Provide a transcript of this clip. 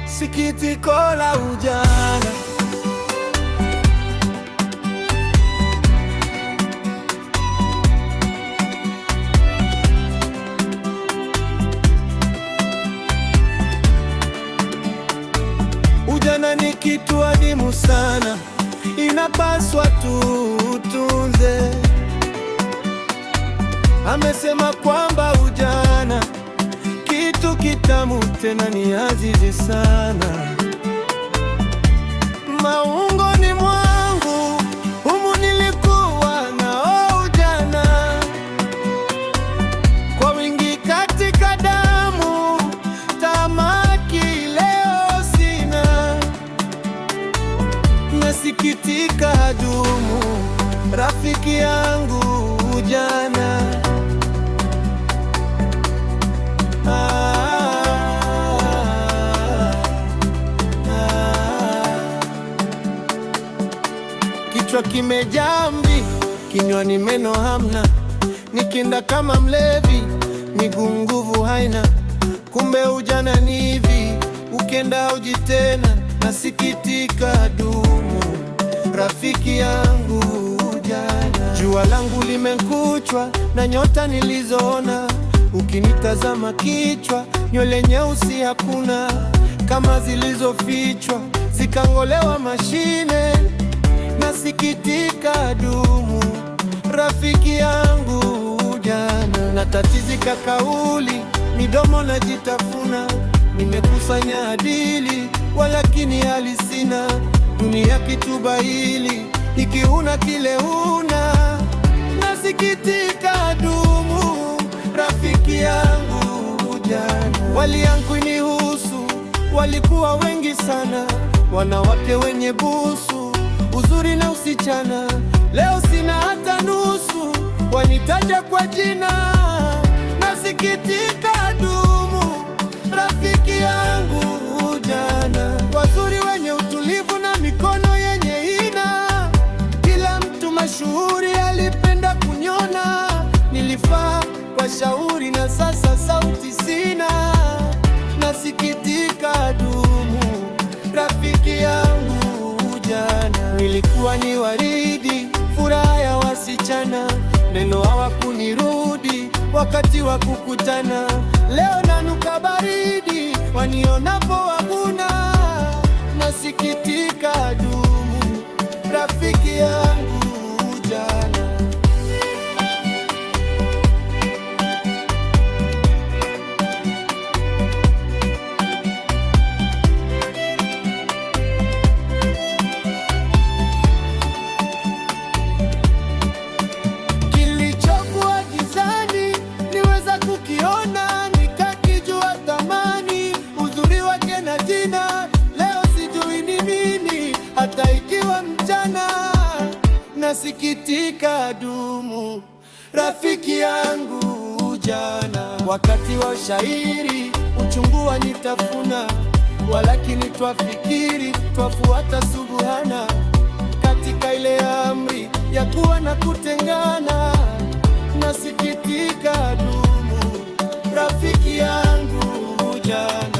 sikitiko la ujana. Ujana ni kitu adimu sana, inapaswa tutunze. Amesema kwamba ujana kitu kitamu, tena ni azizi sana. Maungoni mwangu humu nilikuwa nao ujana, kwa wingi katika damu, tamaki leo sina. Nasikitika hadumu, rafiki yangu ujana. Kichwa kimejaa mbi, kinywani meno hamna, nikinda kama mlevi, miguu nguvu haina. Kumbe ujana ni hivi, ukenda uji tena. Nasikitika dumu, rafiki yangu ujana. Jua langu limekuchwa na nyota nilizoona, ukinitazama kichwa, nywele nyeusi hakuna, kama zilizofichwa zikang'olewa mashine. Nasikitika dumu, rafiki yangu ujana. Natatizika kauli, midomo najitafuna, nimekusanya adili, walakini hali sina. Dunia kitubaili, hiki huna kile huna. Nasikitika dumu, rafiki yangu ujana. Waliankunihusu walikuwa wengi sana, wanawake wenye busu, uzuri na usichana. Leo sina hata nusu, wanitaja kwa jina. Nasikitika dumu, rafiki yangu ujana. Wazuri wenye utulivu na mikono yenye hina, kila mtu mashuhuri alipenda kunyona. Nilifaa kwa shauri na sasa sauti sina. Nasikitika dumu, rafiki yangu ujana. Nilikuwa ni waridi, furaha ya wasichana, neno hawakunirudi wakati wa kukutana. Leo nanuka baridi, wanionapo hakuna. Nasikitika dumu, rafiki yangu ujana. Hata ikiwa mchana, nasikitika dumu, rafiki yangu ujana. Wakati wa ushairi, uchungu wanitafuna, walakini twafikiri, twafuata subuhana, katika ile amri ya kuwa na kutengana. Nasikitika dumu, rafiki yangu ujana.